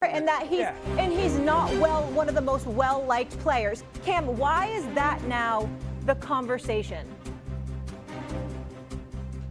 and that he's not one of the most well-liked players. Cam, why is that now the conversation?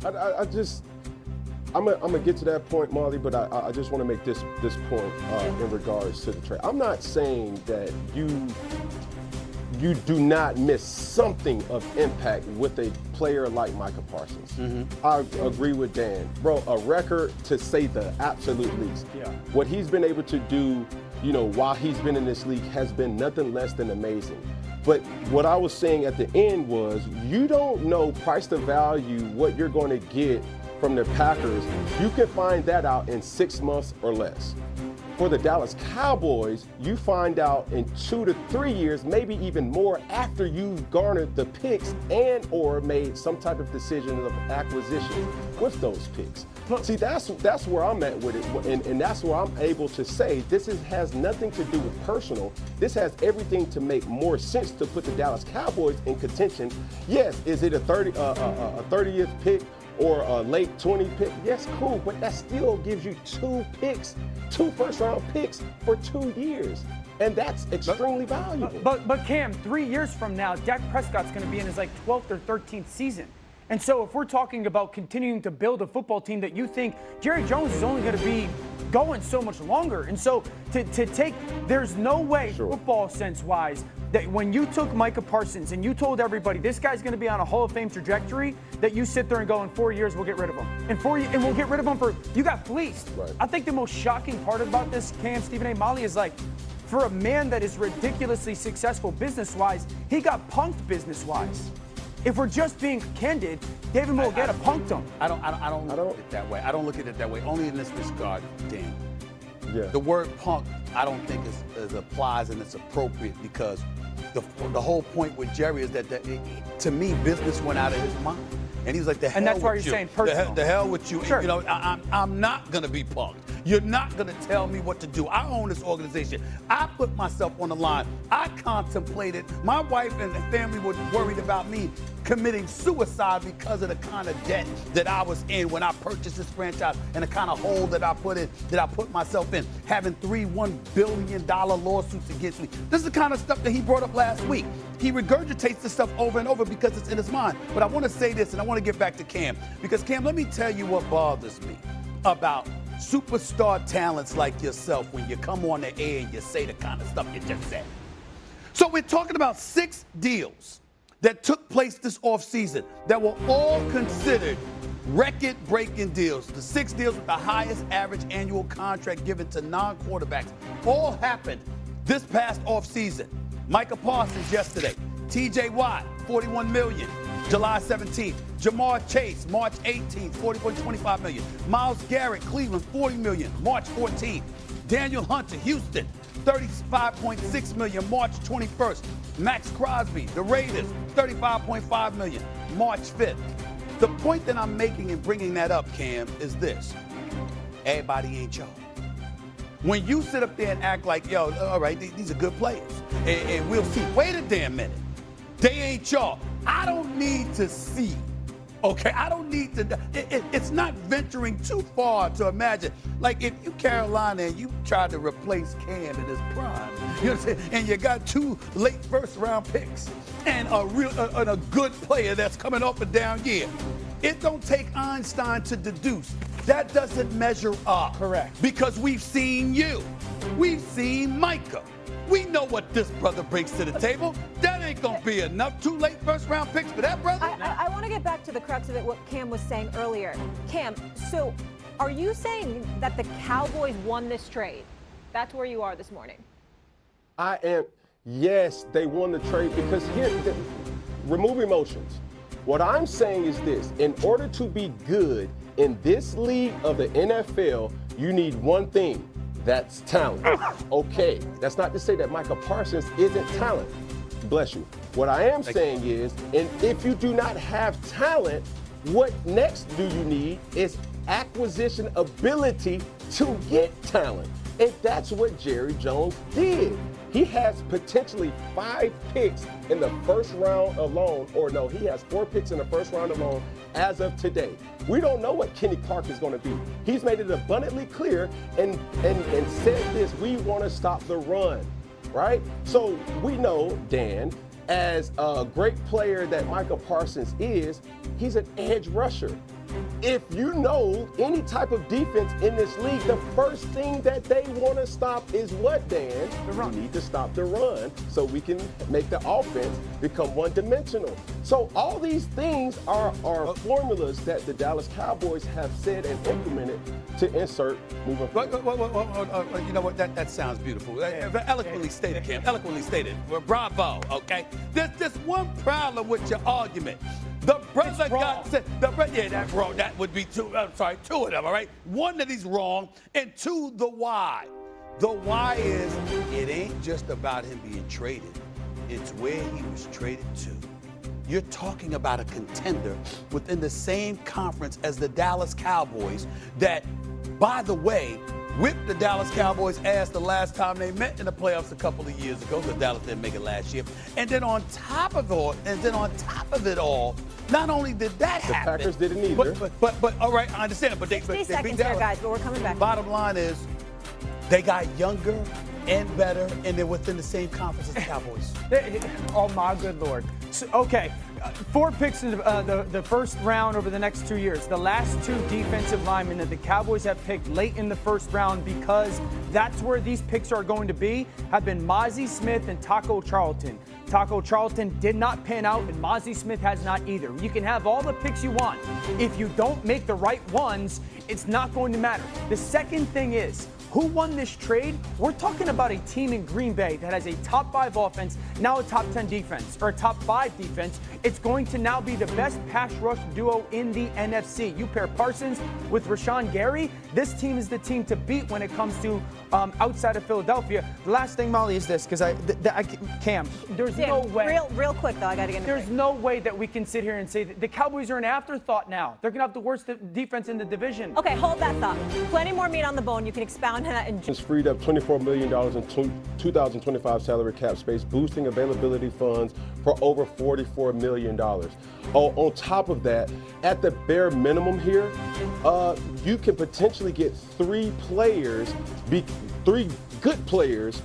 I'm gonna get to that point, Molly, but I just want to make this point in regards to the trade. I'm not saying that you do not miss something of impact with a player like Micah Parsons. Mm-hmm. I agree with Dan. Bro, a record to say the absolute least. Yeah. What he's been able to do, while he's been in this league has been nothing less than amazing. But what I was saying at the end was you don't know price to value what you're going to get from the Packers. You can find that out in 6 months or less. For the Dallas Cowboys, you find out in 2 to 3 years, maybe even more, after you've garnered the picks and or made some type of decision of acquisition with those picks. See, that's where I'm at with it, and that's where I'm able to say this has nothing to do with personal. This has everything to make more sense to put the Dallas Cowboys in contention. Yes, is it a 30th pick or a late 20 pick? Yes, cool, but that still gives you 2 first-round picks for 2 years. And that's extremely valuable. But Cam, 3 years from now, Dak Prescott's going to be in his 12th or 13th season. And so if we're talking about continuing to build a football team that you think Jerry Jones is only going to be going so much longer. And so there's no way, football sense-wise, that when you took Micah Parsons and you told everybody this guy's going to be on a Hall of Fame trajectory, that you sit there and go, in 4 years we'll get rid of him. And we'll get rid of him you got fleeced. Right. I think the most shocking part about this, Cam, Stephen A. Molly, is for a man that is ridiculously successful business-wise, he got punked business-wise. If we're just being candid, David Mulgeta punked him. I don't look at it that way. I don't look at it that way. Only in this regard, Dan. Yeah. The word punk, I don't think is applies and it's appropriate because the whole point with Jerry is that to me, business went out of his mind. And he was like, the hell with you. And that's why you're saying personal. The hell with you. Sure. I'm not going to be punked. You're not going to tell me what to do. I own this organization. I put myself on the line. I contemplated. My wife and the family were worried about me committing suicide because of the kind of debt that I was in when I purchased this franchise and the kind of hole that I put myself in, having 3 $1 billion lawsuits against me. This is the kind of stuff that he brought up last week. He regurgitates this stuff over and over because it's in his mind. But I want to say this, and I want to get back to Cam, because Cam, let me tell you what bothers me about superstar talents like yourself when you come on the air and you say the kind of stuff you just said. So we're talking about 6 deals that took place this offseason that were all considered record-breaking deals. The 6 deals with the highest average annual contract given to non-quarterbacks all happened this past offseason. Micah Parsons yesterday, TJ Watt, $41 million. July 17th, Jamar Chase, March 18th, $40.25 million. Myles Garrett, Cleveland, $40 million, March 14th. Daniel Hunter, Houston, $35.6 million, March 21st. Max Crosby, the Raiders, $35.5 million, March 5th. The point that I'm making in bringing that up, Cam, is this. Everybody ain't y'all. When you sit up there and act like, yo, all right, these are good players, and we'll see. Wait a damn minute. They ain't y'all. I don't need to see, okay? I don't need to. It's not venturing too far to imagine. Like if you Carolina and you tried to replace Cam in his prime, you know what I'm saying? And you got 2 late first-round picks and a good player that's coming off a down year. It don't take Einstein to deduce. That doesn't measure up. Correct. Because we've seen you. We've seen Micah. We know what this brother brings to the table. That ain't going to be enough. 2 late first-round picks for that brother? I want to get back to the crux of it, what Cam was saying earlier. Cam, so are you saying that the Cowboys won this trade? That's where you are this morning. I am. Yes, they won the trade because remove emotions. What I'm saying is this. In order to be good in this league of the NFL, you need one thing. That's talent. Okay, that's not to say that Micah Parsons isn't talent. Bless you. What I am saying is, and if you do not have talent, what next do you need is acquisition ability to get talent. And that's what Jerry Jones did. He has potentially 5 picks in the first round alone, or no, he has 4 picks in the first round alone as of today. We don't know what Kenny Clark is going to be. He's made it abundantly clear and said this, we want to stop the run, right? So we know, Dan, as a great player that Micah Parsons is, he's an edge rusher. If you know any type of defense in this league, the first thing that they want to stop is what, Dan? The run. We need to stop the run so we can make the offense become one-dimensional. So all these things are formulas that the Dallas Cowboys have said and implemented to insert moving forward. You know what? That sounds beautiful. Eloquently stated, Cam. Eloquently stated. Well, bravo, okay? There's just one problem with your argument. The brother that's wrong. That would be 2. I'm sorry, 2 of them, all right? 1 that he's wrong, and 2, the why. The why is it ain't just about him being traded. It's where he was traded to. You're talking about a contender within the same conference as the Dallas Cowboys that, by the way, whipped the Dallas Cowboys' ass the last time they met in the playoffs a couple of years ago. The Dallas didn't make it last year. And then on top of it all, not only did that happen, the Packers didn't either. But all right, I understand. But they 60 beat seconds Dallas. here, guys, but we're coming back. Bottom line is, they got younger and better, and they're within the same conference as the Cowboys. Oh, my good Lord. So, okay, 4 picks in the first round over the next 2 years. The last 2 defensive linemen that the Cowboys have picked late in the first round, because that's where these picks are going to be, have been Mozzie Smith and Taco Charlton. Taco Charlton did not pan out, and Mozzie Smith has not either. You can have all the picks you want. If you don't make the right ones, it's not going to matter. The second thing is, who won this trade? We're talking about a team in Green Bay that has a top 5 offense, now a top 10 defense, or a top 5 defense. It's going to now be the best pass rush duo in the NFC. You pair Parsons with Rashawn Gary, this team is the team to beat when it comes to outside of Philadelphia. The last thing, Molly, is this, because Cam, there's no way. Real quick, though, I got to get in. There's no way that we can sit here and say that the Cowboys are an afterthought now. They're going to have the worst defense in the division. Okay, hold that thought. Plenty more meat on the bone. You can expound on that in It's freed up $24 million in 2025 salary cap space, boosting availability funds for over $44 million. On top of that, at the bare minimum here, you can potentially get 3 good players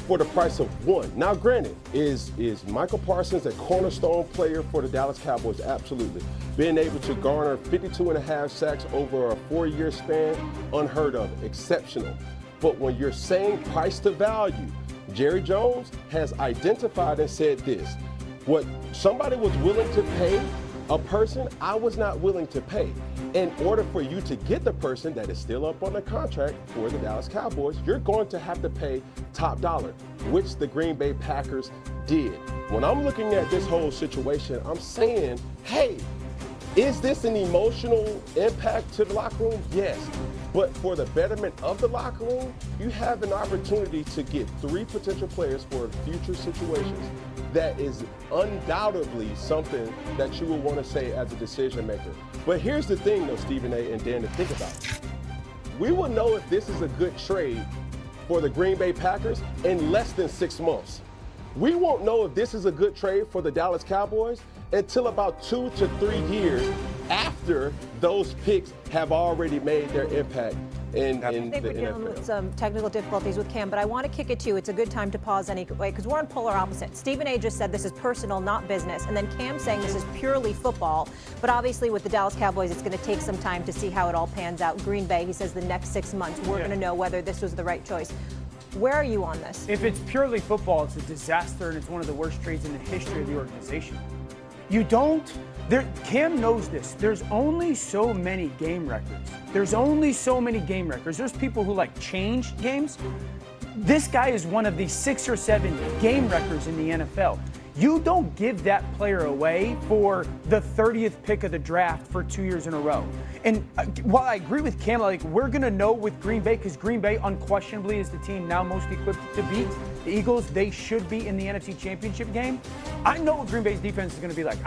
for the price of 1. Now, granted, is Micah Parsons a cornerstone player for the Dallas Cowboys? Absolutely. Being able to garner 52.5 sacks over a 4-year span, unheard of, exceptional. But when you're saying price to value, Jerry Jones has identified and said this: what somebody was willing to pay a person, I was not willing to pay. In order for you to get the person that is still up on the contract for the Dallas Cowboys, you're going to have to pay top dollar, which the Green Bay Packers did. When I'm looking at this whole situation, I'm saying, hey, is this an emotional impact to the locker room? Yes. But for the betterment of the locker room, you have an opportunity to get 3 potential players for future situations. That is undoubtedly something that you will want to say as a decision maker. But here's the thing, though, Stephen A. and Dan, to think about. We will know if this is a good trade for the Green Bay Packers in less than 6 months. We won't know if this is a good trade for the Dallas Cowboys until about 2 to 3 years after those picks have already made their impact in the NFL. I think we're dealing with some technical difficulties with Cam, but I want to kick it to you. It's a good time to pause anyway, because we're on polar opposites. Stephen A. just said this is personal, not business, and then Cam saying this is purely football. But obviously with the Dallas Cowboys, it's going to take some time to see how it all pans out. Green Bay, he says the next 6 months, we're going to know whether this was the right choice. Where are you on this? If it's purely football, it's a disaster, and it's one of the worst trades in the history of the organization. Cam knows this. There's only so many game records. There's people who change games. This guy is one of the 6 or 7 game records in the NFL. You don't give that player away for the 30th pick of the draft for 2 years in a row. And while I agree with Cam, we're going to know with Green Bay, because Green Bay unquestionably is the team now most equipped to beat the Eagles. They should be in the NFC Championship game. I know what Green Bay's defense is going to be like.